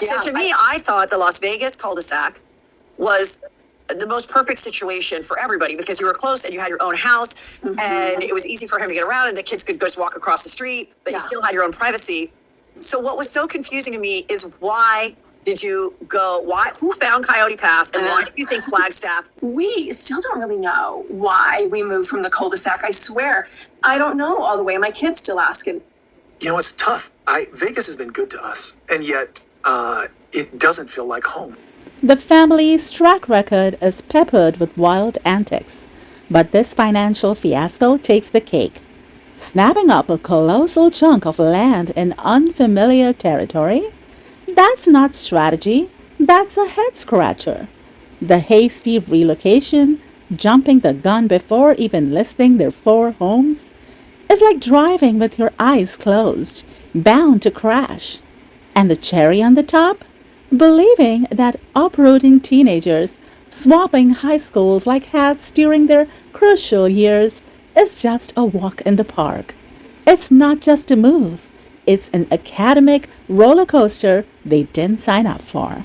So to me, I thought the Las Vegas cul-de-sac was the most perfect situation for everybody because you were close and you had your own house and it was easy for him to get around and the kids could just walk across the street, but you still had your own privacy. So what was so confusing to me is why did you go, who found Coyote Pass and why do you think Flagstaff? We still don't really know why we moved from the cul-de-sac. I swear, I don't know all the way. My kids still asking. You know, it's tough. Vegas has been good to us, and yet it doesn't feel like home. The family's track record is peppered with wild antics, but this financial fiasco takes the cake. Snapping up a colossal chunk of land in unfamiliar territory? That's not strategy, that's a head-scratcher. The hasty relocation, jumping the gun before even listing their 4 homes, is like driving with your eyes closed, bound to crash. And the cherry on the top? Believing that uprooting teenagers, swapping high schools like hats during their crucial years is just a walk in the park. It's not just a move. It's an academic roller coaster they didn't sign up for.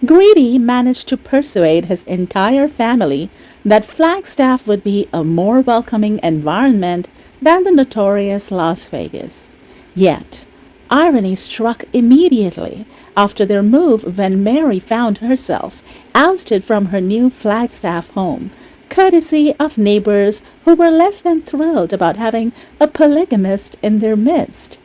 Greedy managed to persuade his entire family that Flagstaff would be a more welcoming environment than the notorious Las Vegas. Yet, irony struck immediately after their move when Mary found herself ousted from her new Flagstaff home, courtesy of neighbors who were less than thrilled about having a polygamist in their midst.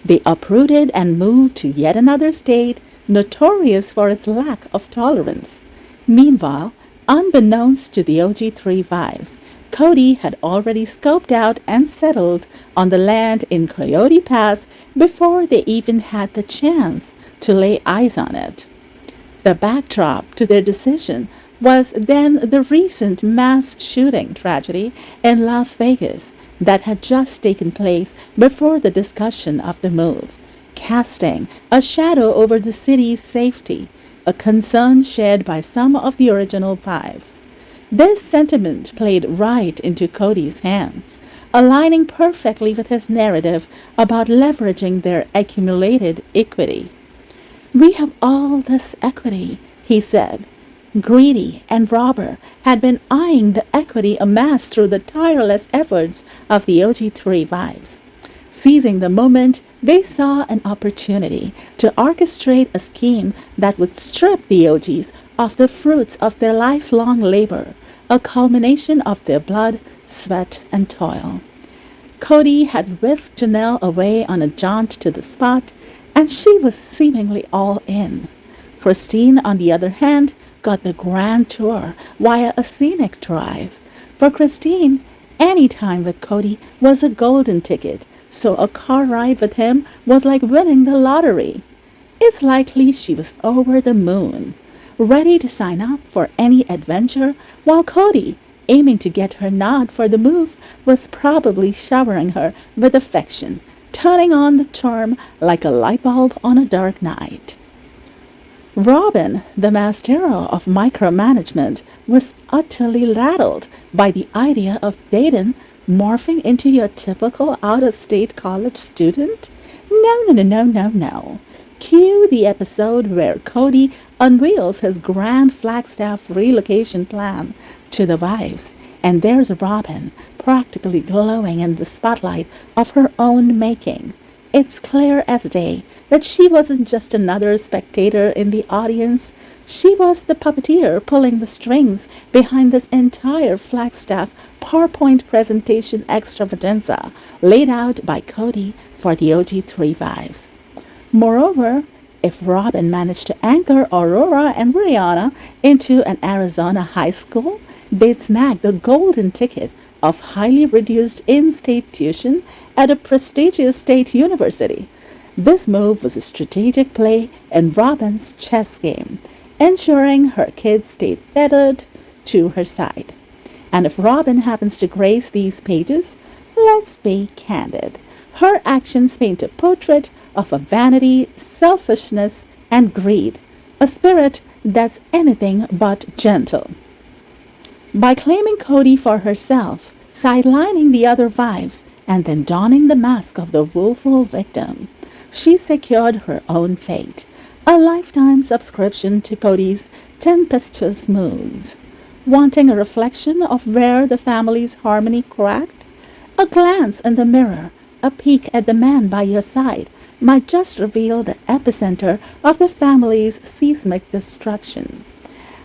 They uprooted and moved to yet another state notorious for its lack of tolerance. Meanwhile, unbeknownst to the OG3 Vibes, Cody had already scoped out and settled on the land in Coyote Pass before they even had the chance to lay eyes on it. The backdrop to their decision was then the recent mass shooting tragedy in Las Vegas that had just taken place before the discussion of the move, casting a shadow over the city's safety, a concern shared by some of the original Fives. This sentiment played right into Cody's hands, aligning perfectly with his narrative about leveraging their accumulated equity. "We have all this equity," he said. Greedy and Robber had been eyeing the equity amassed through the tireless efforts of the OG3 Vibes. Seizing the moment, they saw an opportunity to orchestrate a scheme that would strip the OGs of the fruits of their lifelong labor, a culmination of their blood, sweat, and toil. Cody had whisked Janelle away on a jaunt to the spot, and she was seemingly all in. Christine, on the other hand, got the grand tour via a scenic drive. For Christine, any time with Cody was a golden ticket, so a car ride with him was like winning the lottery. It's likely she was over the moon, ready to sign up for any adventure, while Cody, aiming to get her nod for the move, was probably showering her with affection, turning on the charm like a light bulb on a dark night. Robin, the maestro of micromanagement, was utterly rattled by the idea of Dayton morphing into your typical out-of-state college student. No. Cue the episode where Cody unveils his grand Flagstaff relocation plan to the Vibes, and there's Robin practically glowing in the spotlight of her own making. It's clear as day that she wasn't just another spectator in the audience. She was the puppeteer pulling the strings behind this entire Flagstaff PowerPoint presentation extravaganza laid out by Cody for the OG3 Vibes. Moreover, if Robin managed to anchor Aurora and Rihanna into an Arizona high school, they'd snag the golden ticket of highly reduced in-state tuition at a prestigious state university. This move was a strategic play in Robin's chess game, ensuring her kids stayed tethered to her side. And if Robin happens to grace these pages, let's be candid. Her actions paint a portrait of a vanity, selfishness, and greed, a spirit that's anything but gentle. By claiming Cody for herself, sidelining the other Vibes, and then donning the mask of the woeful victim, she secured her own fate, a lifetime subscription to Cody's tempestuous moods. Wanting a reflection of where the family's harmony cracked? A glance in the mirror, a peek at the man by your side, might just reveal the epicenter of the family's seismic destruction.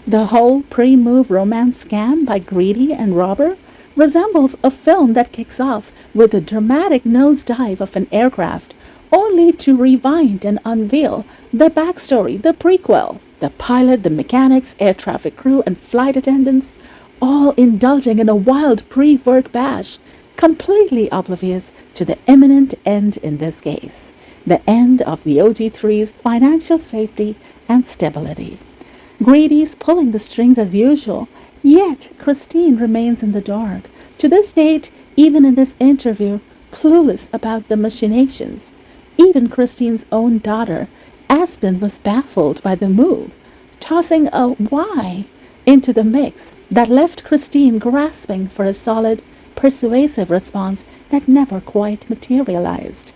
The whole pre-move romance scam by Greedy and Robber resembles a film that kicks off with the dramatic nosedive of an aircraft, only to rewind and unveil the backstory, the prequel. The pilot, the mechanics, air traffic crew, and flight attendants, all indulging in a wild pre-work bash, completely oblivious to the imminent end in this case, the end of the OG3's financial safety and stability. Grady's pulling the strings as usual, yet Christine remains in the dark, to this date, even in this interview, clueless about the machinations. Even Christine's own daughter, Aspen, was baffled by the move, tossing a why into the mix that left Christine grasping for a solid, persuasive response that never quite materialized.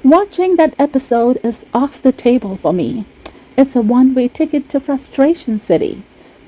Watching that episode is off the table for me. It's a one-way ticket to Frustration City.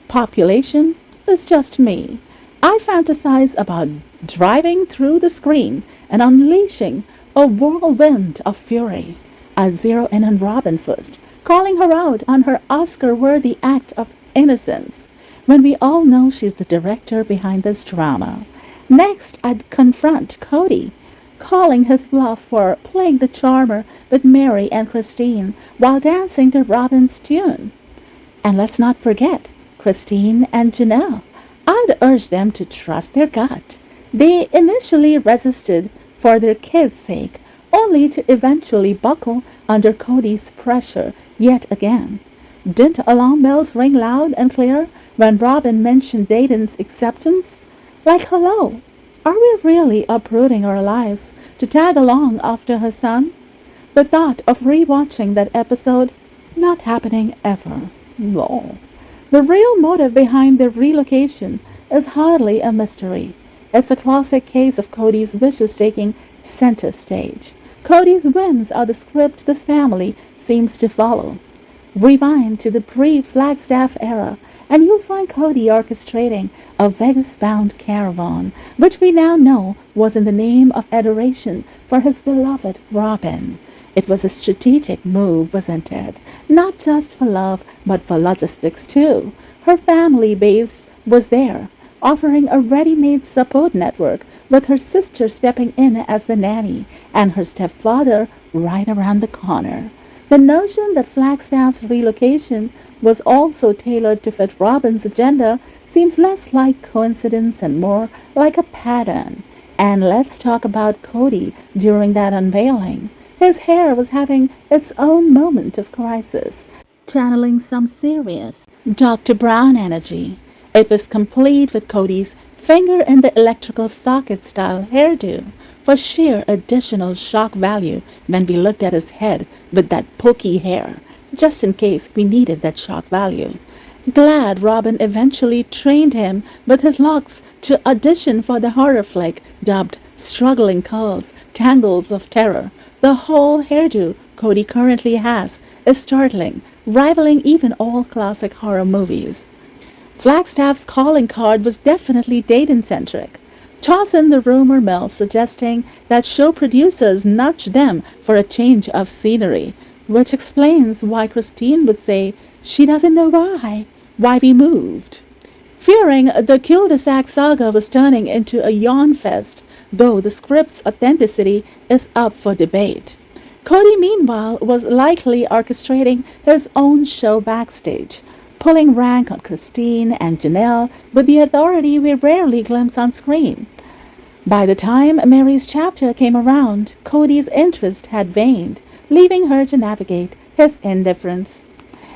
Population is just me. I fantasize about driving through the screen and unleashing a whirlwind of fury. I'd zero in on Robin first, calling her out on her Oscar-worthy act of innocence, when we all know she's the director behind this drama. Next, I'd confront Cody, calling his bluff for playing the charmer with Mary and Christine while dancing to Robin's tune. And let's not forget Christine and Janelle. I'd urge them to trust their gut. They initially resisted for their kids' sake, only to eventually buckle under Cody's pressure yet again. Didn't alarm bells ring loud and clear when Robin mentioned Dayton's acceptance? Like, hello, are we really uprooting our lives to tag along after her son? The thought of rewatching that episode, not happening ever. Lol. The real motive behind the relocation is hardly a mystery. It's a classic case of Cody's wishes taking center stage. Cody's whims are the script this family seems to follow. Rewind to the pre-Flagstaff era, and you'll find Cody orchestrating a Vegas-bound caravan, which we now know was in the name of adoration for his beloved Robin. It was a strategic move, wasn't it? Not just for love, but for logistics too. Her family base was there, offering a ready-made support network, with her sister stepping in as the nanny and her stepfather right around the corner. The notion that Flagstaff's relocation was also tailored to fit Robin's agenda seems less like coincidence and more like a pattern. And let's talk about Cody during that unveiling. His hair was having its own moment of crisis, channeling some serious Dr. Brown energy. It was complete with Cody's finger in the electrical socket style hairdo for sheer additional shock value when we looked at his head with that pokey hair, just in case we needed that shock value. Glad Robin eventually trained him with his locks to audition for the horror flick dubbed Struggling Curls, Tangles of Terror. The whole hairdo Cody currently has is startling, rivaling even all classic horror movies. Flagstaff's calling card was definitely Dayton-centric. Toss in the rumor mill suggesting that show producers nudged them for a change of scenery, which explains why Christine would say she doesn't know why we moved. Fearing the cul-de-sac saga was turning into a yawn fest, though the script's authenticity is up for debate. Cody, meanwhile, was likely orchestrating his own show backstage, pulling rank on Christine and Janelle with the authority we rarely glimpse on screen. By the time Mary's chapter came around, Cody's interest had waned, leaving her to navigate his indifference.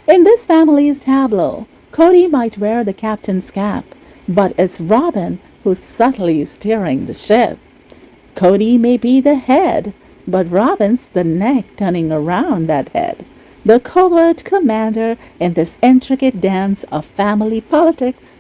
In this family's tableau, Cody might wear the captain's cap, but it's Robin who's subtly steering the ship. Cody may be the head, but Robin's the neck turning around that head, the covert commander in this intricate dance of family politics.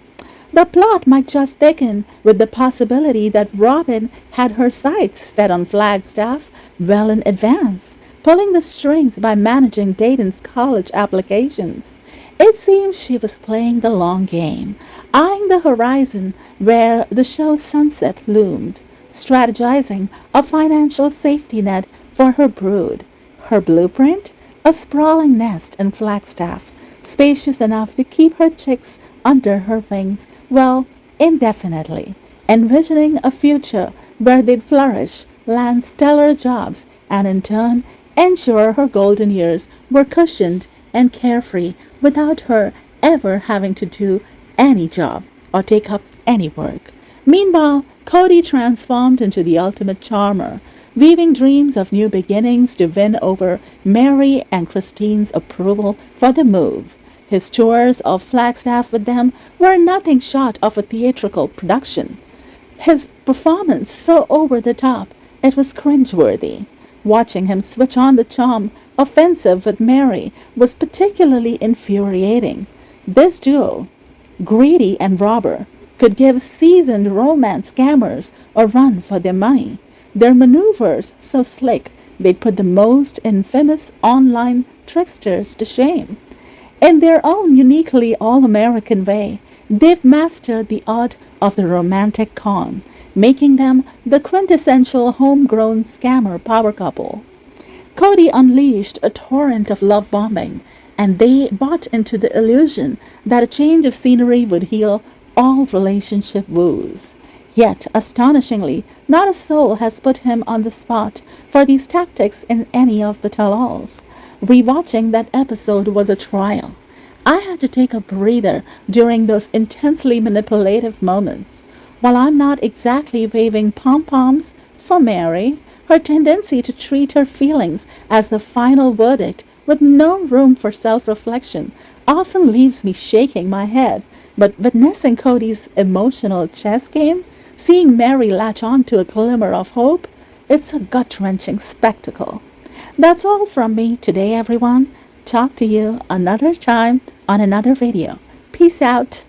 The plot might just thicken with the possibility that Robin had her sights set on Flagstaff well in advance, pulling the strings by managing Dayton's college applications. It seems she was playing the long game, eyeing the horizon where the show's sunset loomed, strategizing a financial safety net for her brood. Her blueprint? A sprawling nest in Flagstaff, spacious enough to keep her chicks under her wings, well, indefinitely, envisioning a future where they'd flourish, land stellar jobs, and in turn ensure her golden years were cushioned and carefree without her ever having to do any job or take up any work. Meanwhile, Cody transformed into the ultimate charmer, weaving dreams of new beginnings to win over Mary and Christine's approval for the move. His tours of Flagstaff with them were nothing short of a theatrical production. His performance so over the top, it was cringeworthy. Watching him switch on the charm offensive with Mary was particularly infuriating. This duo, greedy and robber, could give seasoned romance scammers a run for their money. Their maneuvers so slick they'd put the most infamous online tricksters to shame. In their own uniquely all-American way, they've mastered the art of the romantic con, making them the quintessential homegrown scammer power couple. Cody unleashed a torrent of love bombing, and they bought into the illusion that a change of scenery would heal all relationship woes. Yet, astonishingly, not a soul has put him on the spot for these tactics in any of the tell-alls. Rewatching that episode was a trial. I had to take a breather during those intensely manipulative moments. While I'm not exactly waving pom-poms for Mary, her tendency to treat her feelings as the final verdict with no room for self-reflection often leaves me shaking my head. But witnessing Cody's emotional chess game, seeing Mary latch on to a glimmer of hope, it's a gut-wrenching spectacle. That's all from me today, everyone. Talk to you another time on another video. Peace out.